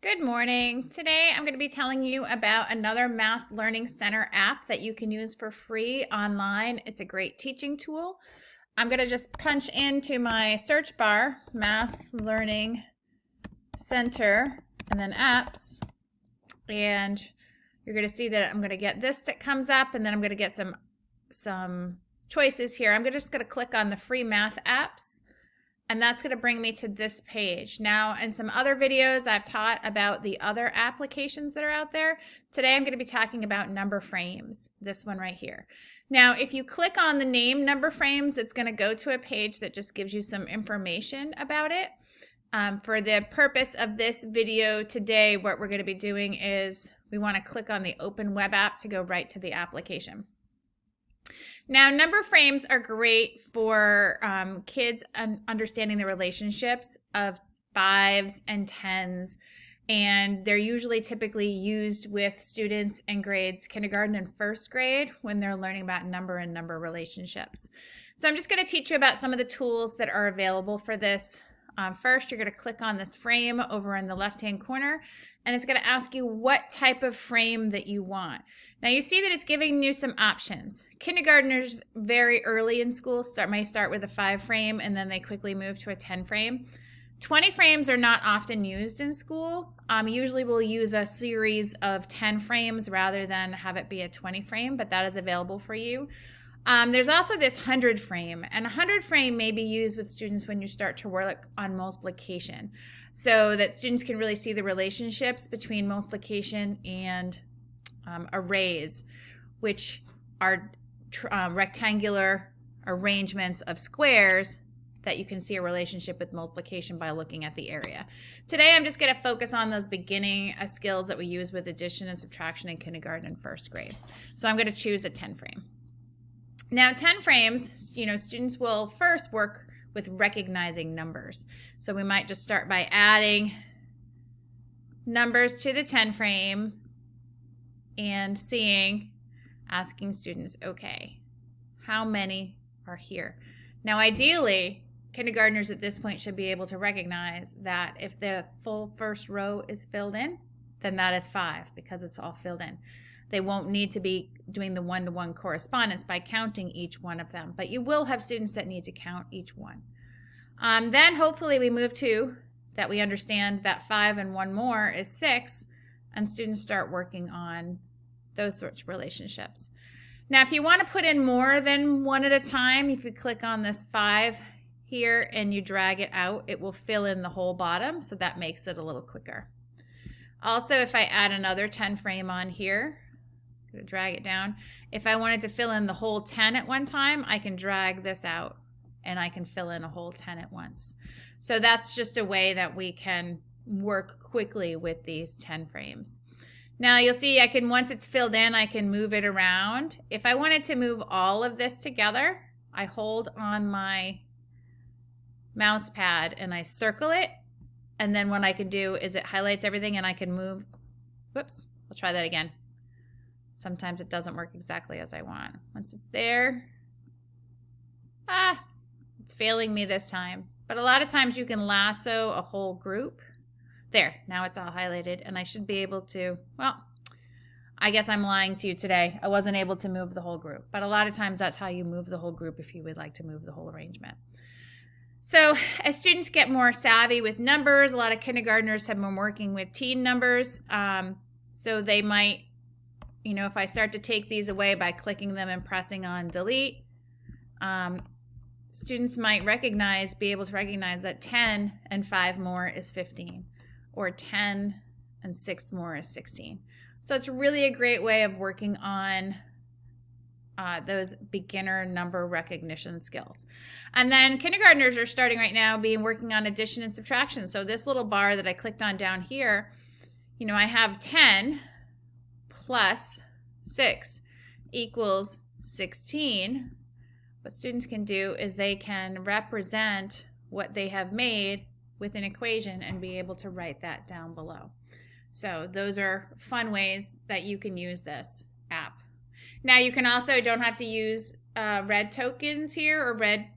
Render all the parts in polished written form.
Good morning. Today I'm going to be telling you about another Math Learning Center app that you can use for free online. It's a great teaching tool. I'm going to just punch into my search bar, Math Learning Center, and then apps. And you're going to see that I'm going to get this that comes up, and then I'm going to get some choices here. I'm just going to click on the free math apps. And that's going to bring me to this page. Now, in some other videos, I've taught about the other applications that are out there. Today, I'm going to be talking about number frames, this one right here. Now, if you click on the name number frames, it's going to go to a page that just gives you some information about it. For the purpose of this video today, what we're going to be doing is we want to click on the Open Web App to go right to the application. Now, number frames are great for kids understanding the relationships of 5s and 10s, and they're usually typically used with students in grades kindergarten and first grade when they're learning about number and number relationships. So I'm just going to teach you about some of the tools that are available for this. First, you're going to click on this frame over in the left-hand corner, and it's going to ask you what type of frame that you want. Now you see that it's giving you some options. Kindergartners very early in school might start with a 5 frame and then they quickly move to a 10 frame. 20 frames are not often used in school. Usually we'll use a series of 10 frames rather than have it be a 20 frame, but that is available for you. There's also this 100 frame, and a 100 frame may be used with students when you start to work on multiplication, so that students can really see the relationships between multiplication and arrays, which are rectangular arrangements of squares that you can see a relationship with multiplication by looking at the area. Today I'm just going to focus on those beginning skills that we use with addition and subtraction in kindergarten and first grade. So I'm going to choose a 10 frame. Now 10 frames, students will first work with recognizing numbers. So we might just start by adding numbers to the 10 frame and asking students, okay, how many are here? Now, ideally, kindergartners at this point should be able to recognize that if the full first row is filled in, then that is 5 because it's all filled in. They won't need to be doing the one-to-one correspondence by counting each one of them, but you will have students that need to count each one. Then hopefully we move to that we understand that 5 and 1 more is 6, and students start working on those sorts of relationships. Now, if you want to put in more than one at a time, if you click on this 5 here and you drag it out, it will fill in the whole bottom, so that makes it a little quicker. Also, if I add another 10 frame on here, I'm going to drag it down. If I wanted to fill in the whole 10 at one time, I can drag this out and I can fill in a whole 10 at once. So that's just a way that we can work quickly with these 10 frames. Now you'll see once it's filled in, I can move it around. If I wanted to move all of this together, I hold on my mouse pad and I circle it. And then what I can do is it highlights everything and I can move. Whoops, I'll try that again. Sometimes it doesn't work exactly as I want. Once it's there, it's failing me this time. But a lot of times you can lasso a whole group. There, now it's all highlighted, and I should be able to, well, I guess I'm lying to you today. I wasn't able to move the whole group, but a lot of times that's how you move the whole group if you would like to move the whole arrangement. So as students get more savvy with numbers, a lot of kindergartners have been working with teen numbers, so they might, if I start to take these away by clicking them and pressing on delete, students might be able to recognize that 10 and 5 more is 15. Or 10 and 6 more is 16. So it's really a great way of working on those beginner number recognition skills. And then kindergartners are starting right now working on addition and subtraction. So this little bar that I clicked on down here, I have 10 plus 6 equals 16. What students can do is they can represent what they have made with an equation and be able to write that down below. So those are fun ways that you can use this app. Now you can also don't have to use red tokens here or red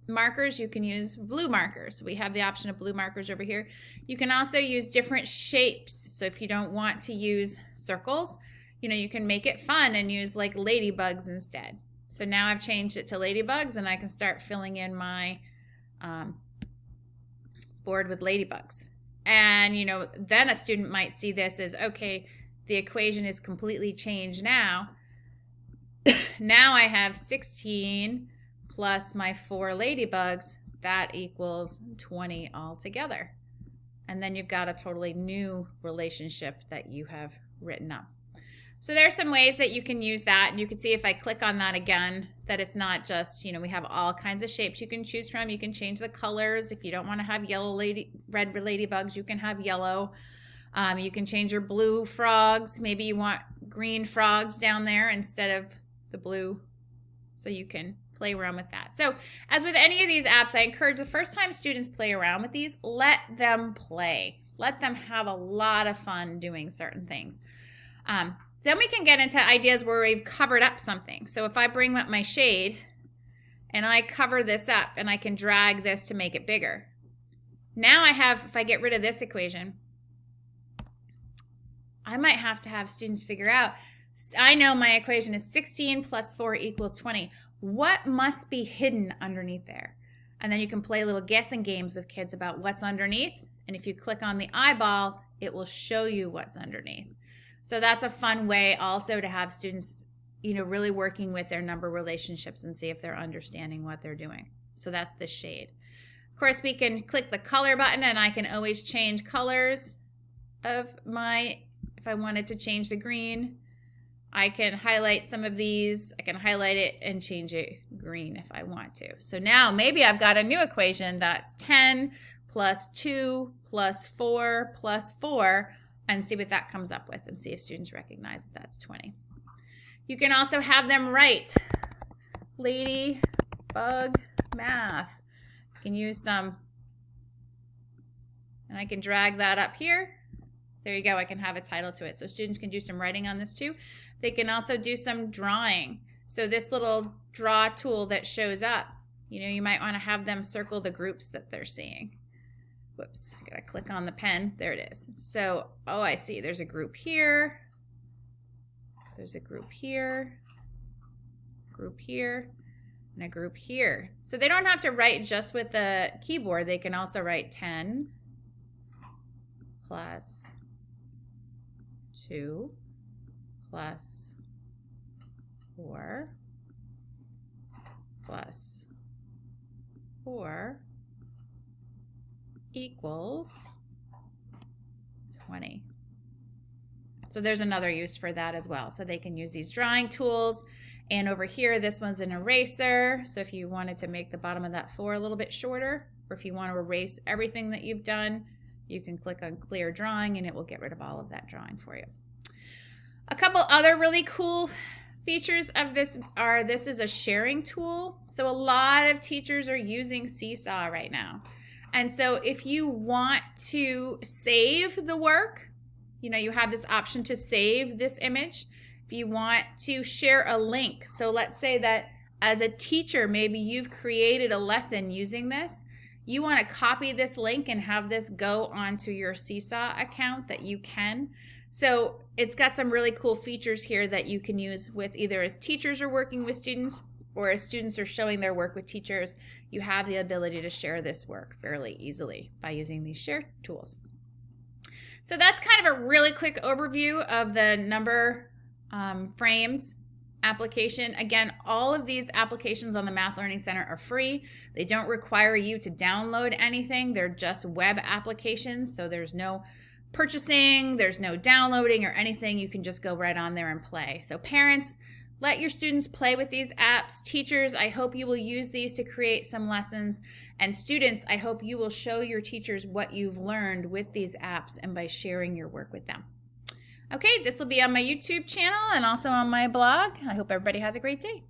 markers, you can use blue markers. We have the option of blue markers over here. You can also use different shapes. So if you don't want to use circles, you can make it fun and use like ladybugs instead. So now I've changed it to ladybugs, and I can start filling in my board with ladybugs. And, then a student might see this as, okay, the equation is completely changed now. Now I have 16 plus my 4 ladybugs. That equals 20 altogether. And then you've got a totally new relationship that you have written up. So there's some ways that you can use that. And you can see if I click on that again, that it's not just, we have all kinds of shapes you can choose from. You can change the colors. If you don't want to have red ladybugs, you can have yellow. You can change your blue frogs. Maybe you want green frogs down there instead of the blue. So you can play around with that. So as with any of these apps, I encourage the first time students play around with these, let them play. Let them have a lot of fun doing certain things. Then we can get into ideas where we've covered up something. So if I bring up my shade and I cover this up and I can drag this to make it bigger. Now if I get rid of this equation, I might have to have students figure out, I know my equation is 16 plus 4 equals 20. What must be hidden underneath there? And then you can play little guessing games with kids about what's underneath. And if you click on the eyeball, it will show you what's underneath. So that's a fun way also to have students, really working with their number relationships and see if they're understanding what they're doing. So that's the shade. Of course, we can click the color button, and I can always change colors of if I wanted to change the green, I can highlight some of these. I can highlight it and change it green if I want to. So now maybe I've got a new equation that's 10 plus 2 plus 4 plus 4, and see what that comes up with and see if students recognize that that's 20. You can also have them write ladybug math. You can use some, and I can drag that up here. There you go. I can have a title to it. So students can do some writing on this too. They can also do some drawing. So this little draw tool that shows up, you might want to have them circle the groups that they're seeing. Whoops, I gotta click on the pen. There it is. So, I see. There's a group here. There's a group here, and a group here. So they don't have to write just with the keyboard. They can also write 10 plus 2 plus 4 plus 4 equals 20. So there's another use for that as well. So they can use these drawing tools. And over here, this one's an eraser. So if you wanted to make the bottom of that 4 a little bit shorter, or if you want to erase everything that you've done, you can click on clear drawing and it will get rid of all of that drawing for you. A couple other really cool features of this are, this is a sharing tool. So a lot of teachers are using Seesaw right now. And so if you want to save the work, you have this option to save this image. If you want to share a link, so let's say that as a teacher, maybe you've created a lesson using this. You want to copy this link and have this go onto your Seesaw account, that you can. So it's got some really cool features here that you can use with either as teachers are working with students or as students are showing their work with teachers. You have the ability to share this work fairly easily by using these share tools. So that's kind of a really quick overview of the number frames application. Again, all of these applications on the Math Learning Center are free. They don't require you to download anything. They're just web applications, so there's no purchasing, there's no downloading or anything. You can just go right on there and play. So parents, let your students play with these apps. Teachers, I hope you will use these to create some lessons. And students, I hope you will show your teachers what you've learned with these apps and by sharing your work with them. Okay, this will be on my YouTube channel and also on my blog. I hope everybody has a great day.